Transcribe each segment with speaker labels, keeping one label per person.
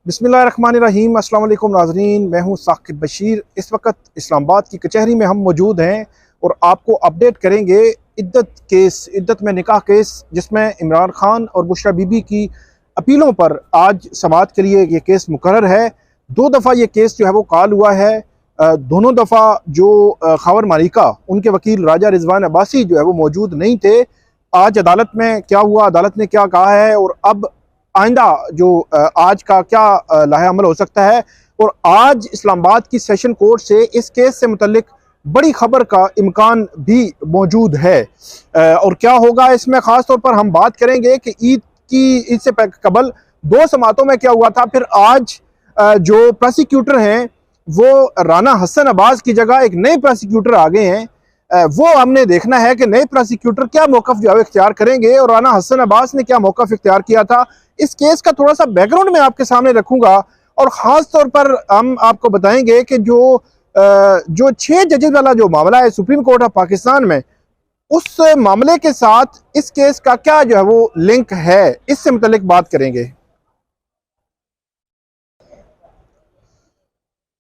Speaker 1: बिस्मिल्लाहिर्रहमानिर्रहीम। अस्सलाम वालेकुम नाज़रीन, मैं हूं साकिब बशीर। इस वक्त इस्लामाबाद की कचहरी में हम मौजूद हैं और आपको अपडेट करेंगे इद्दत में निकाह केस, जिसमें इमरान खान और बुशरा बीबी की अपीलों पर आज समाअत के लिए ये केस मुकर्रर है। 2 दफ़ा ये केस जो है वो कॉल हुआ है। दोनों दफ़ा जो खावर मालिका उनके वकील राजा रिजवान अब्बासी जो है वो मौजूद नहीं थे। आज अदालत में क्या हुआ, अदालत ने क्या कहा है और अब आइंदा जो आज का क्या लाहे अमल हो सकता है। और आज इस्लामाबाद की सेशन कोर्ट से इस केस से मुतल्लिक बड़ी खबर का इम्कान भी मौजूद है। और क्या होगा इसमें ख़ास तौर पर हम बात करेंगे कि ईद से कबल 2 समातों में क्या हुआ था। फिर आज जो प्रोसिक्यूटर हैं वो राना हसन अब्बास की जगह एक नए प्रोसिक्यूटर आ गए हैं। वो हमने देखना है कि नए प्रोसिक्यूटर क्या मौक़िफ़ जो है इख्तियार करेंगे और राना हसन अब्बास ने क्या मौक़िफ़ इख्तियार किया था। इस केस का थोड़ा सा बैकग्राउंड मैं आपके सामने रखूंगा और ख़ास तौर पर हम आपको बताएंगे कि जो 6 जजेस वाला जो मामला है सुप्रीम कोर्ट ऑफ पाकिस्तान में, उस मामले के साथ इस केस का क्या जो है वो लिंक है, इससे मुतल्लिक बात करेंगे।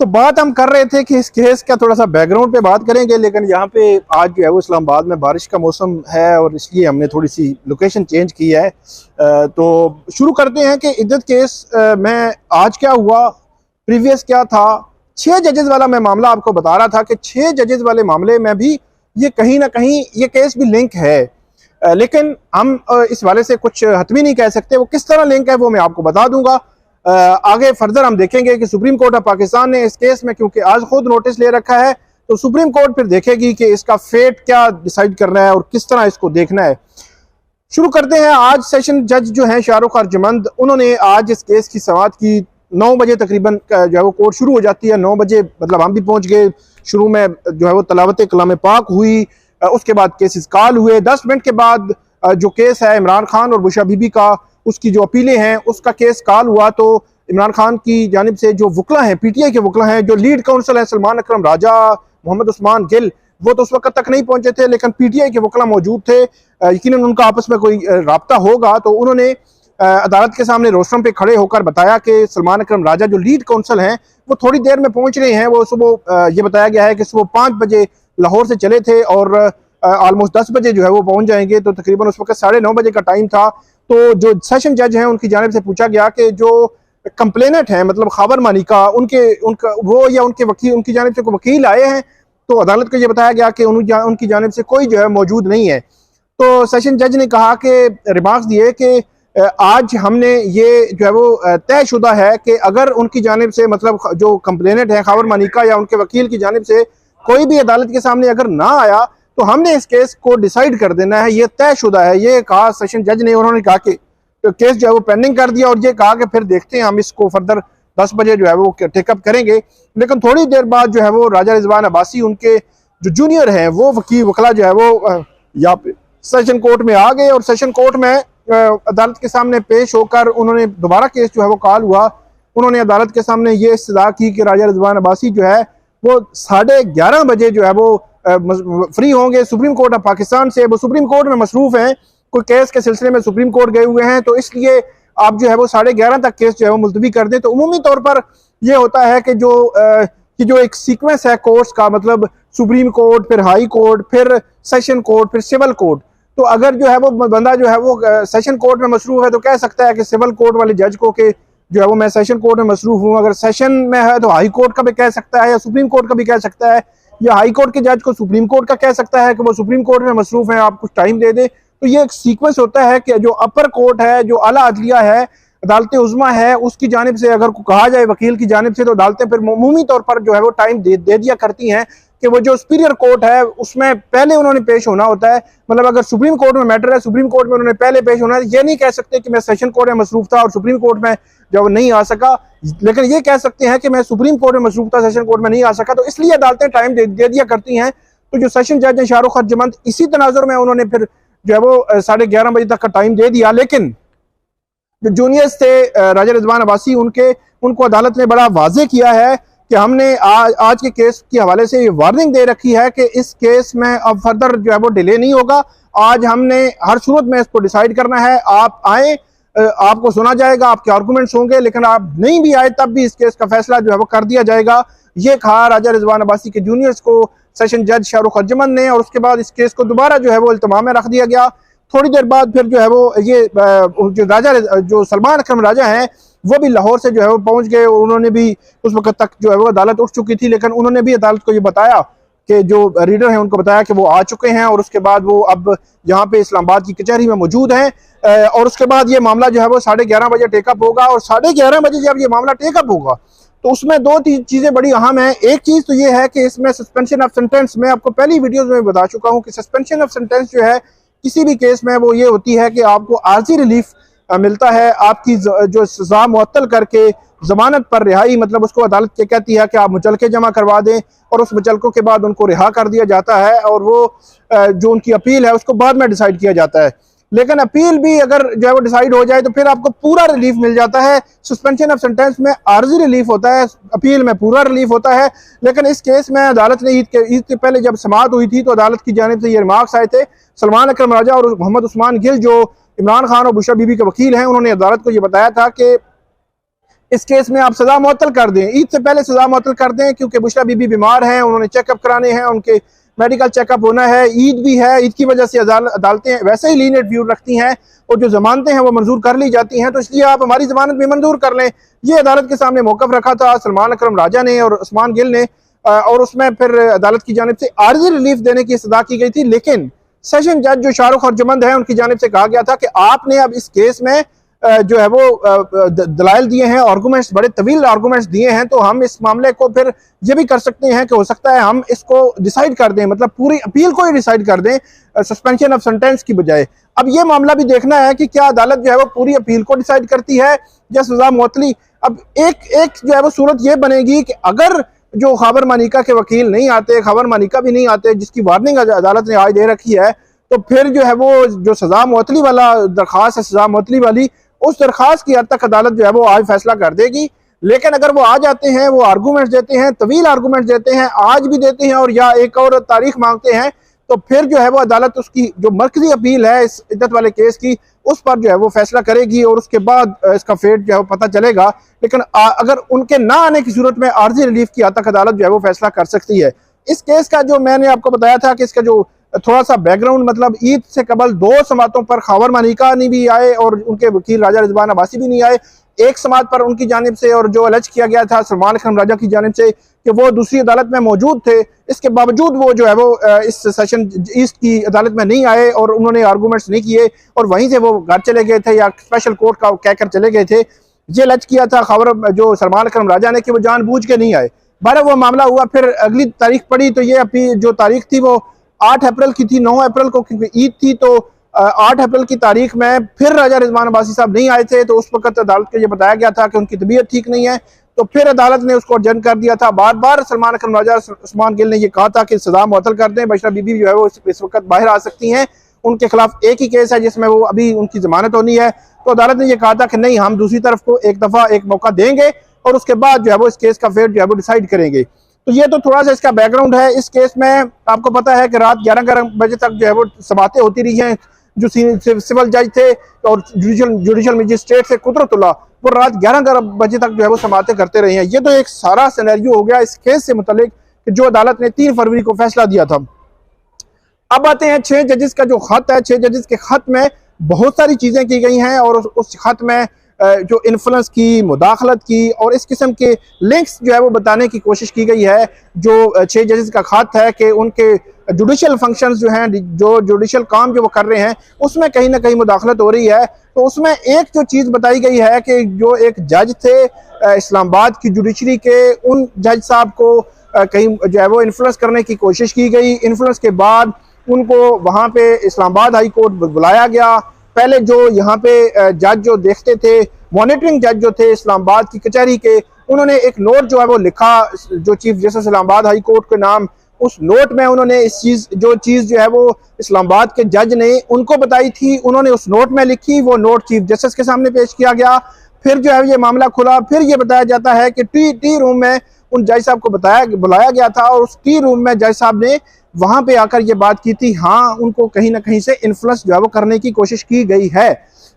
Speaker 1: तो बात हम कर रहे थे कि इस केस का थोड़ा सा बैकग्राउंड पे बात करेंगे, लेकिन यहाँ पे आज जो है वो इस्लामाबाद में बारिश का मौसम है और इसलिए हमने थोड़ी सी लोकेशन चेंज की है। तो शुरू करते हैं कि इद्दत केस में आज क्या हुआ, प्रीवियस क्या था। 6 जजेस वाला मैं मामला आपको बता रहा था कि 6 जजेस वाले मामले में भी ये कहीं ना कहीं ये केस भी लिंक है, लेकिन हम इस वाले से कुछ हतमी नहीं कह सकते। वो किस तरह लिंक है वो मैं आपको बता दूंगा। आगे फर्दर हम देखेंगे कि सुप्रीम कोर्ट ऑफ पाकिस्तान ने इस केस में क्योंकि आज खुद नोटिस ले रखा है, तो सुप्रीम कोर्ट फिर देखेगी कि इसका फेट क्या डिसाइड करना है और किस तरह इसको देखना है। शुरू करते हैं। आज सेशन जज जो हैं शाहरुख अर्जमंद, उन्होंने आज इस केस की समाअत की। 9 बजे तकरीबन जो है वो कोर्ट शुरू हो जाती है। 9 बजे मतलब हम भी पहुंच गए। शुरू में जो है वो तलावत कलाम पाक हुई, उसके बाद केसेस कॉल हुए। 10 मिनट के बाद जो केस है इमरान खान और बुशरा बीबी का, उसकी जो अपीलें हैं उसका केस कॉल हुआ। तो इमरान खान की जानिब से जो वकला हैं, पीटीआई के वकला हैं, जो लीड काउंसिल हैं सलमान अकरम राजा, मोहम्मद उस्मान गिल, वो तो उस वक्त तक नहीं पहुंचे थे, लेकिन पीटीआई के वकला मौजूद थे। यकीनन उनका आपस में कोई राब्ता होगा। तो उन्होंने अदालत के सामने रोस्टरम पे खड़े होकर बताया कि सलमान अकरम राजा जो लीड काउंसिल हैं वो थोड़ी देर में पहुंच रहे हैं। वो सुबह ये बताया गया है कि सुबह 5 बजे लाहौर से चले थे और ऑलमोस्ट 10 बजे जो है वो पहुंच जाएंगे। तो तकरीबन उस वक्त 9:30 बजे का टाइम था। तो जो सेशन जज हैं उनकी जानिब से पूछा गया कि जो कंप्लेनेंट हैं मतलब खावर मालिका, उनका वो या उनके वकील, उनकी जानिब से कोई वकील आए हैं। तो अदालत को ये बताया गया कि उनकी जानिब से कोई जो है मौजूद नहीं है। तो सेशन जज ने कहा कि रिमार्क्स दिए कि आज हमने ये जो है वो तयशुदा है कि अगर उनकी जानिब से मतलब जो कंप्लेनेंट है खावर मालिका या उनके वकील की जानिब से कोई भी अदालत के सामने अगर ना आया तो हमने इस केस को डिसाइड कर देना है, ये तयशुदा है। ये कहा सेशन जज ने। उन्होंने कहा कि तो केस जो है वो पेंडिंग कर दिया और ये कहा कि फिर देखते हैं हम इसको फर्दर 10 बजे जो है वो टेकअप करेंगे। लेकिन थोड़ी देर बाद जो है वो राजा रिजवान अब्बासी, उनके जो जूनियर हैं, वो वकला जो है वो यहाँ पे सेशन कोर्ट में आ गए और सेशन कोर्ट में अदालत के सामने पेश होकर उन्होंने दोबारा केस जो है वो कॉल हुआ। उन्होंने अदालत के सामने ये इस्तदा की कि राजा रिजवान अब्बासी जो है वो 11:30 बजे जो है वो फ्री होंगे सुप्रीम कोर्ट ऑफ पाकिस्तान से। वो सुप्रीम कोर्ट में मसरूफ हैं, कोई केस के सिलसिले में सुप्रीम कोर्ट गए हुए हैं, तो इसलिए आप जो है वो 11:30 तक केस जो है वो मुलतवी कर दें। तो उमूमी तौर पर यह होता है कि जो एक सीक्वेंस है कोर्ट्स का, मतलब सुप्रीम कोर्ट, फिर हाई कोर्ट, फिर सेशन कोर्ट, फिर सिविल कोर्ट। तो अगर जो है वो बंदा जो है वो सेशन कोर्ट में मसरूफ है तो कह सकता है कि सिविल कोर्ट वाले जज को कि जो है वो मैं सेशन कोर्ट में मसरूफ हूँ। अगर सेशन में है तो हाई कोर्ट का भी कह सकता है या सुप्रीम कोर्ट का भी कह सकता है, या हाई कोर्ट के जज को सुप्रीम कोर्ट का कह सकता है कि वो सुप्रीम कोर्ट में मसरूफ है, आप कुछ टाइम दे दें। तो ये एक सीक्वेंस होता है कि जो अपर कोर्ट है, जो आला अदलिया है, अदालत उज़्मा है, उसकी जानिब से अगर कहा जाए वकील की जानिब से, तो अदालतें फिर अमूमी तौर पर जो है वो टाइम दे दिया करती हैं कि वो जो सुपीरियर कोर्ट है उसमें पहले उन्होंने पेश होना होता है। मतलब अगर सुप्रीम कोर्ट में मैटर है, सुप्रीम कोर्ट में उन्होंने पहले पेश होना है। ये नहीं कह सकते कि मैं सेशन कोर्ट में मसरूफ था और सुप्रीम कोर्ट में जब नहीं आ सका, लेकिन ये कह सकते हैं कि मैं सुप्रीम कोर्ट में मसरूफ था, सेशन कोर्ट में नहीं आ सका। तो इसलिए अदालतें टाइम दे दिया करती हैं। तो जो सेशन जज है शाहरुख अर्जमंद, इसी तनाजुर में उन्होंने फिर जो है वो 11:30 बजे तक का टाइम दे दिया। लेकिन जो जूनियर्स थे राजा रिजवान अब्बासी, उनको अदालत ने बड़ा वाजे किया है कि हमने आज के केस के हवाले से ये वार्निंग दे रखी है कि इस केस में अब फर्दर जो है वो डिले नहीं होगा। आज हमने हर सूरत में इसको डिसाइड करना है। आप आए, आपको सुना जाएगा, आपके आर्गूमेंट्स होंगे, लेकिन आप नहीं भी आए तब भी इस केस का फैसला जो है वो कर दिया जाएगा। ये कहा राजा रिजवान अब्बासी के जूनियर्स को सेशन जज शाहरुख अर्जमन ने, और उसके बाद इस केस को दोबारा जो है वो इल्तिमा में रख दिया गया। थोड़ी देर बाद फिर जो है वो ये जो राजा जो सलमान अकरम राजा हैं वो भी लाहौर से जो है वो पहुंच गए। उन्होंने भी उस वक्त तक जो है वो अदालत उठ चुकी थी, लेकिन उन्होंने भी अदालत को ये बताया कि जो रीडर हैं उनको बताया कि वो आ चुके हैं, और उसके बाद वो अब यहाँ पे इस्लामाबाद की कचहरी में मौजूद हैं। और उसके बाद ये मामला जो है वो 11:30 बजे टेकअप होगा, और 11:30 बजे जब ये मामला टेकअप होगा तो उसमें दो चीजें बड़ी अहम हैं। एक चीज तो ये है कि इसमें सस्पेंशन ऑफ सेंटेंस, मैं आपको पहली वीडियोज में बता चुका हूँ कि सस्पेंशन ऑफ सेंटेंस जो है किसी भी केस में वो ये होती है कि आपको आर्जी रिलीफ मिलता है, आपकी जो सजा मुअत्तल करके जमानत पर रिहाई, मतलब उसको अदालत क्या कहती है कि आप मुचलके जमा करवा दें, और उस मुचलकों के बाद उनको रिहा कर दिया जाता है, और वो जो उनकी अपील है उसको बाद में डिसाइड किया जाता है। लेकिन अपील भी अगर जो है वो डिसाइड हो जाए तो फिर आपको पूरा रिलीफ मिल जाता है। सस्पेंशन ऑफ सेंटेंस में आर्जी रिलीफ होता है, अपील में पूरा रिलीफ होता है। लेकिन इस केस में अदालत ने ईद से पहले जब समाअत हुई थी तो अदालत की जानिब से ये रिमार्क्स आए थे। सलमान अकरम राजा और मोहम्मद उस्मान गिल जो इमरान खान और बुशरा बीबी के वकील हैं, उन्होंने अदालत को ये बताया था कि इस केस में आप सजा मुअत्तल कर दें, ईद से पहले सजा मुअत्तल कर दें, क्योंकि बुशरा बीबी बीमार हैं, उन्होंने चेकअप कराने हैं, उनके मेडिकल चेकअप होना है, ईद भी है, ईद की वजह से अदालतें वैसे ही लीनियंट व्यू रखती हैं और जो जमानतें हैं वो मंजूर कर ली जाती हैं, तो इसलिए आप हमारी जमानत भी मंजूर कर लें। ये अदालत के सामने मौकफ रखा था सलमान अकरम राजा ने और उस्मान गिल ने, और उसमें फिर अदालत की जानिब से आर्जी रिलीफ देने की सदा की गई थी। लेकिन सेशन जज जो शाहरुख अर्जमंद है उनकी जानिब से कहा गया था कि आपने अब इस केस में जो है वो दलाइल दिए हैं, आर्गूमेंट्स, बड़े तवील आर्गूमेंट्स दिए हैं, तो हम इस मामले को फिर ये भी कर सकते हैं कि हो सकता है हम इसको डिसाइड कर दें, मतलब पूरी अपील को ही डिसाइड कर दें सस्पेंशन ऑफ सेंटेंस की बजाय। अब ये मामला भी देखना है कि क्या अदालत जो है वो पूरी अपील को डिसाइड करती है या सजा मुअत्तली। अब एक जो है वो सूरत ये बनेगी कि अगर जो खबर मानिका के वकील नहीं आते, खबर मानिका भी नहीं आते, जिसकी वार्निंग अदालत ने आज दे रखी है, तो फिर जो है वो जो सजा मुअत्तली वाला दरखास्त है, सजा मुअत्तली वाली, उस दरखास्त की हद तक अदालत जो है वो आज फैसला कर देगी। लेकिन अगर वो आ जाते हैं, वो आर्गूमेंट्स देते हैं, तवील आर्गूमेंट्स देते हैं, आज भी देते हैं और या एक और तारीख मांगते हैं, तो फिर जो है वो अदालत उसकी जो मरकजी अपील है इस इद्दत वाले केस की, उस पर जो है वो फैसला करेगी और उसके बाद इसका फेट जो है वो पता चलेगा। लेकिन अगर उनके ना आने की सूरत में आर्जी रिलीफ की हद तक अदालत जो है वो फैसला कर सकती है। इस केस का जो मैंने आपको बताया था कि इसका जो थोड़ा सा बैकग्राउंड, मतलब ईद से कबल 2 समातों पर खबर मानिका नहीं भी आए और उनके वकील राजा रिजवान अब्बासी भी नहीं आए। एक समात पर उनकी जानिब से और जो अलज किया गया था सलमान अकरम राजा की जानिब से कि वो दूसरी अदालत में मौजूद थे, इसके बावजूद वो जो है वो इस सेशन ईस्ट की अदालत में नहीं आए और उन्होंने आर्गूमेंट्स नहीं किए और वहीं से वो घर चले गए थे या स्पेशल कोर्ट का कहकर चले गए थे। ये अलज किया था खबर जो सलमान अकरम राजा ने कि वो जानबूझ के नहीं आए। बारह वो मामला हुआ, फिर अगली तारीख पड़ी तो ये अपनी जो तारीख थी वो 8 अप्रैल की थी। 9 अप्रैल को क्योंकि ईद थी तो 8 अप्रैल की तारीख में फिर राजा रिजवान अब्बासी साहब नहीं आए थे, तो उस वक्त अदालत को ये बताया गया था कि उनकी तबीयत ठीक नहीं है, तो फिर अदालत ने उसको अर्जन कर दिया था। बार बार सलमान अकरम राजा उस्मान गिल ने ये कहा था कि सजा मुअत्तल कर दें, बशरा बीबी जो है वो इस वक्त बाहर आ सकती हैं, उनके खिलाफ एक ही केस है जिसमें वो अभी उनकी जमानत होनी है। तो अदालत ने यह कहा था कि नहीं, हम दूसरी तरफ को एक दफा एक मौका देंगे और उसके बाद जो है वो इस केस का फेट जो है वो डिसाइड करेंगे। तो ये तो थोड़ा सा इसका बैकग्राउंड है। इस केस में आपको पता है कि रात 11 बजे तक जो है वो समातें होती रही हैं। जो सिविल जज थे और जुडिशल मजिस्ट्रेट से कुदरतुल्लाह, वो रात 11 बजे तक जो है वो समातें करते रहे हैं। ये तो एक सारा सिनेरियो हो गया इस केस से मुतल्लिक कि जो अदालत ने 3 फरवरी को फैसला दिया था। अब आते हैं 6 जजेस का जो खत है। 6 जजेस के खत में बहुत सारी चीजें की गई हैं और उस खत में जो इन्फ्लुएंस की, मुदाखलत की और इस किस्म के लिंक्स जो है वो बताने की कोशिश की गई है। जो 6 जजेस का खत है कि उनके जुडिशल फंक्शंस जो हैं, जो जुडिशल काम जो वो कर रहे हैं, उसमें कहीं ना कहीं मुदाखलत हो रही है। तो उसमें एक जो चीज़ बताई गई है कि जो एक जज थे इस्लामाबाद की जुडिशरी के, उन जज साहब को कहीं जो है वो इन्फ्लुएंस करने की कोशिश की गई। इन्फ्लुएंस के बाद उनको वहाँ पे इस्लामाबाद हाई कोर्ट बुलाया गया। पहले जो यहाँ पे जज जो देखते थे, मॉनिटरिंग जज जो थे इस्लामाबाद की कचहरी के, उन्होंने एक नोट जो है वो लिखा जो chief justice Islamabad high court के नाम। उस नोट में उन्होंने इस चीज़ जो है वो इस्लामाबाद के जज ने उनको बताई थी, उन्होंने उस नोट में लिखी। वो नोट चीफ जस्टिस के सामने पेश किया गया। फिर जो है ये मामला खुला। फिर ये बताया जाता है कि टी रूम में उन जज साहब को बुलाया गया था और उस टी रूम में जज साहब ने वहां पे आकर ये बात की थी। हाँ, उनको कहीं ना कहीं से इन्फ्लुएंस जो है वो करने की कोशिश की गई है।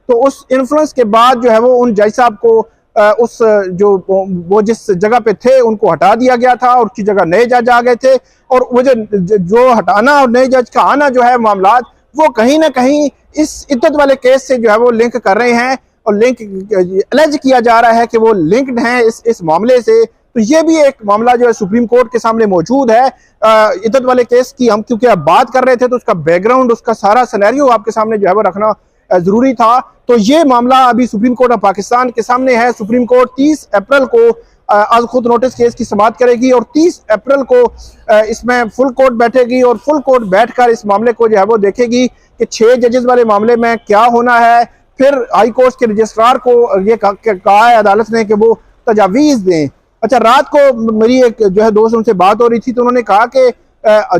Speaker 1: तो उस इन्फ्लुएंस के बाद जो है वो उन जज साहब को उस जो वो जिस जगह पे थे उनको हटा दिया गया था और उसकी जगह नए जज आ गए थे। और वो जो हटाना और नए जज का आना जो है मामला, वो कहीं ना कहीं इस इद्दत वाले केस से जो है वो लिंक कर रहे हैं और लिंक एलेज किया जा रहा है कि वो लिंक्ड हैं इस मामले से। तो ये भी एक मामला जो है सुप्रीम कोर्ट के सामने मौजूद है इद्दत वाले केस की। हम क्योंकि अब बात कर रहे थे तो उसका बैकग्राउंड, उसका सारा सिनेरियो आपके सामने जो है वो रखना जरूरी था। तो ये मामला अभी सुप्रीम कोर्ट ऑफ पाकिस्तान के सामने है। सुप्रीम कोर्ट 30 अप्रैल को आज खुद नोटिस केस की समाअत करेगी और 30 अप्रैल को इसमें फुल कोर्ट बैठेगी और फुल कोर्ट बैठकर इस मामले को जो है वो देखेगी कि 6 जजेस वाले मामले में क्या होना है। फिर हाई कोर्ट के रजिस्ट्रार को ये कहा है अदालत ने कि वो तजावीज़ दें। अच्छा, रात को मेरी एक जो है दोस्त उनसे बात हो रही थी तो उन्होंने कहा कि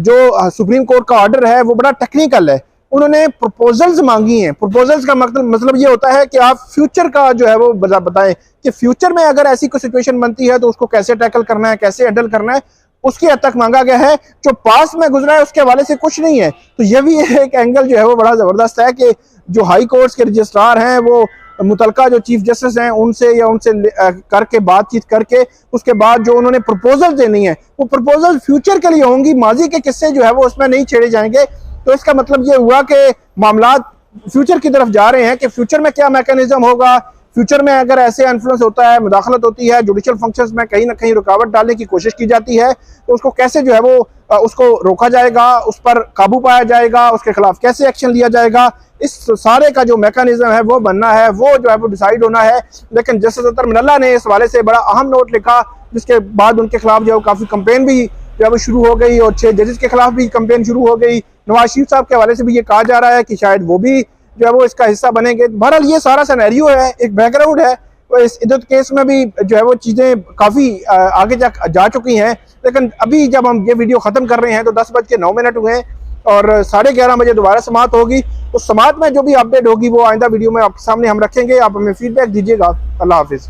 Speaker 1: जो सुप्रीम कोर्ट का ऑर्डर है वो बड़ा टेक्निकल है। उन्होंने प्रपोजल्स मांगी हैं। प्रपोजल्स का मतलब ये होता है कि आप फ्यूचर का जो है वो बताएं कि फ्यूचर में अगर ऐसी कोई सिचुएशन बनती है तो उसको कैसे टैकल करना है, कैसे हैंडल करना है, उसकी हद तक मांगा गया है। जो पास में गुजरा है उसके हवाले से कुछ नहीं है। तो ये भी एक एंगल जो है वो बड़ा जबरदस्त है कि जो हाई कोर्ट्स के रजिस्ट्रार हैं वो मुतलका जो चीफ जस्टिस हैं उनसे या उनसे करके बातचीत करके उसके बाद जो उन्होंने प्रपोजल देनी है वो प्रपोजल फ्यूचर के लिए होंगी, माजी के किस्से जो है वो उसमें नहीं छेड़े जाएंगे। तो इसका मतलब ये हुआ कि मामला फ्यूचर की तरफ जा रहे हैं कि फ्यूचर में क्या मैकेनिज्म होगा, फ्यूचर में अगर ऐसे इन्फ्लुएंस होता है, मुदाखलत होती है, जुडिशियल फंक्शंस में कहीं ना कहीं रुकावट डालने की कोशिश की जाती है तो उसको कैसे जो है वो उसको रोका जाएगा, उस पर काबू पाया जाएगा, उसके खिलाफ कैसे एक्शन लिया जाएगा, इस सारे का जो मैकेनिज्म है वो बनना है, वो जो है वो डिसाइड होना है। लेकिन जस्टिस अतर मिनल्ला ने इस हवाले से बड़ा अहम नोट लिखा जिसके बाद उनके खिलाफ जो है काफ़ी कंपेन भी जो है वो शुरू हो गई और 6 जजेस के खिलाफ भी कंपेन शुरू हो गई। नवाज शरीफ साहब के हवाले से भी ये कहा जा रहा है कि शायद वो भी जो है वो इसका हिस्सा बनेंगे। बहरहाल ये सारा सिनेरियो है, एक बैकग्राउंड है। तो इस इद्दत केस में भी जो है वो चीज़ें काफ़ी आगे जा चुकी हैं। लेकिन अभी जब हम ये वीडियो ख़त्म कर रहे हैं तो 10:09 हुए हैं और 11:30 बजे दोबारा समाअत होगी। तो समाअत में जो भी अपडेट होगी वो आइंदा वीडियो में आपके सामने हम रखेंगे। आप हमें फीडबैक दीजिएगा। अल्लाह हाफिज़।